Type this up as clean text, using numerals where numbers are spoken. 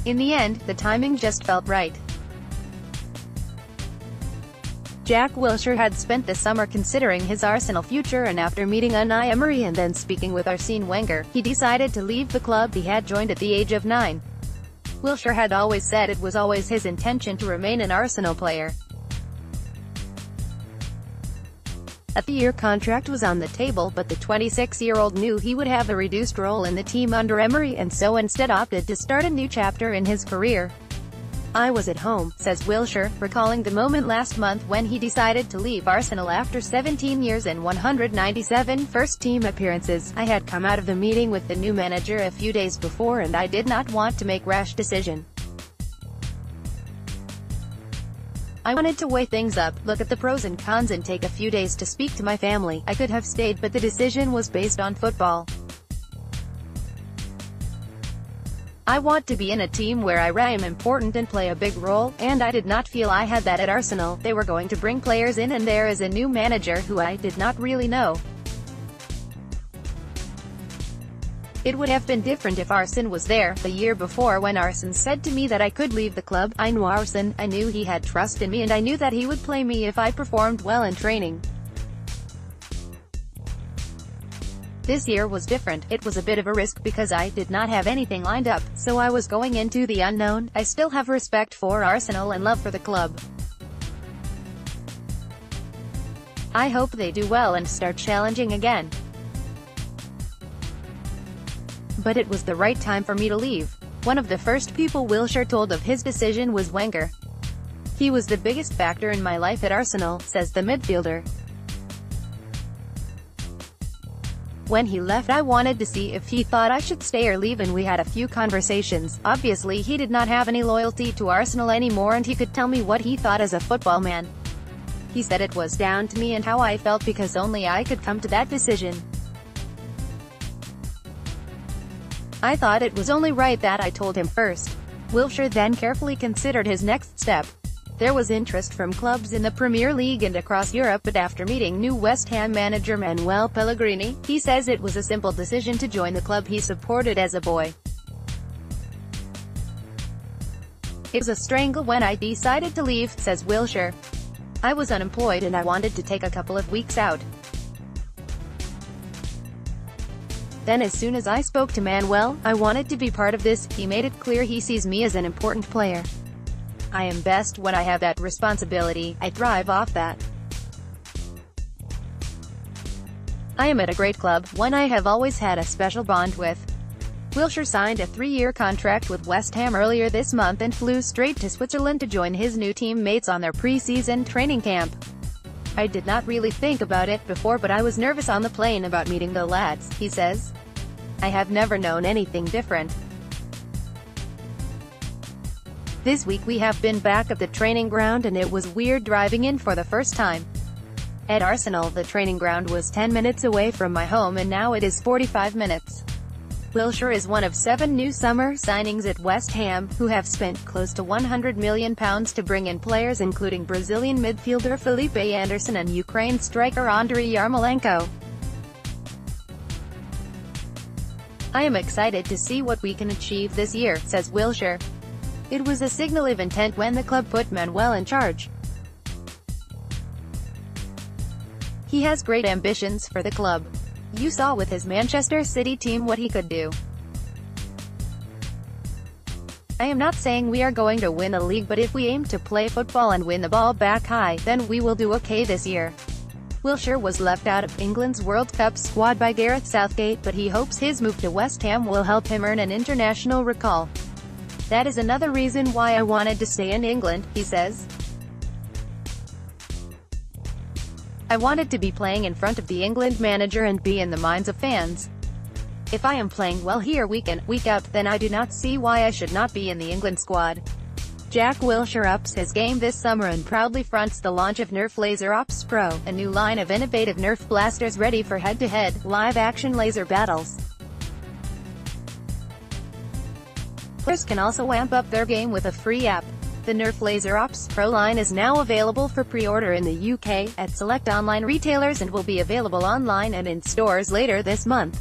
In the end, the timing just felt right. Jack Wilshere had spent the summer considering his Arsenal future, and after meeting Unai Emery and then speaking with Arsene Wenger, he decided to leave the club he had joined at the age of 9. Wilshere had always said it was always his intention to remain an Arsenal player. A 3-year contract was on the table, but the 26-year-old knew he would have a reduced role in the team under Emery, and so instead opted to start a new chapter in his career. "I was at home," says Wilshere, recalling the moment last month when he decided to leave Arsenal after 17 years and 197 first-team appearances. "I had come out of the meeting with the new manager a few days before and I did not want to make rash decision. I wanted to weigh things up, look at the pros and cons and take a few days to speak to my family. I could have stayed, but the decision was based on football. I want to be in a team where I am important and play a big role, and I did not feel I had that at Arsenal. They were going to bring players in and there is a new manager who I did not really know. It would have been different if Arsene was there. The year before, when Arsene said to me that I could leave the club, I knew Arsene, I knew he had trust in me and I knew that he would play me if I performed well in training. This year was different. It was a bit of a risk because I did not have anything lined up, so I was going into the unknown. I still have respect for Arsenal and love for the club. I hope they do well and start challenging again. But it was the right time for me to leave." One of the first people Wilshere told of his decision was Wenger. "He was the biggest factor in my life at Arsenal," says the midfielder. "When he left, I wanted to see if he thought I should stay or leave, and we had a few conversations. Obviously he did not have any loyalty to Arsenal anymore and he could tell me what he thought as a football man. He said it was down to me and how I felt because only I could come to that decision. I thought it was only right that I told him first." Wilshere then carefully considered his next step. There was interest from clubs in the Premier League and across Europe, but after meeting new West Ham manager Manuel Pellegrini, he says it was a simple decision to join the club he supported as a boy. "It was a strangle when I decided to leave," says Wilshere. "I was unemployed and I wanted to take a couple of weeks out. Then as soon as I spoke to Manuel, I wanted to be part of this. He made it clear he sees me as an important player. I am best when I have that responsibility. I thrive off that. I am at a great club, one I have always had a special bond with." Wilshere signed a 3-year contract with West Ham earlier this month and flew straight to Switzerland to join his new teammates on their pre-season training camp. "I did not really think about it before, but I was nervous on the plane about meeting the lads," he says. "I have never known anything different. This week we have been back at the training ground and it was weird driving in for the first time. At Arsenal, the training ground was 10 minutes away from my home and now it is 45 minutes. Wilshere is one of 7 new summer signings at West Ham, who have spent close to £100 million to bring in players including Brazilian midfielder Felipe Anderson and Ukraine striker Andriy Yarmolenko. "I am excited to see what we can achieve this year," says Wilshere. "It was a signal of intent when the club put Manuel in charge. He has great ambitions for the club. You saw with his Manchester City team what he could do. I am not saying we are going to win a league, but if we aim to play football and win the ball back high, then we will do okay this year." Wilshere was left out of England's World Cup squad by Gareth Southgate, but he hopes his move to West Ham will help him earn an international recall. "That is another reason why I wanted to stay in England," he says. "I wanted to be playing in front of the England manager and be in the minds of fans. If I am playing well here week in, week out, then I do not see why I should not be in the England squad." Jack Wilshere ups his game this summer and proudly fronts the launch of Nerf Laser Ops Pro, a new line of innovative Nerf blasters ready for head-to-head, live-action laser battles. Players can also amp up their game with a free app. The Nerf Laser Ops Pro line is now available for pre-order in the UK, at select online retailers and will be available online and in stores later this month.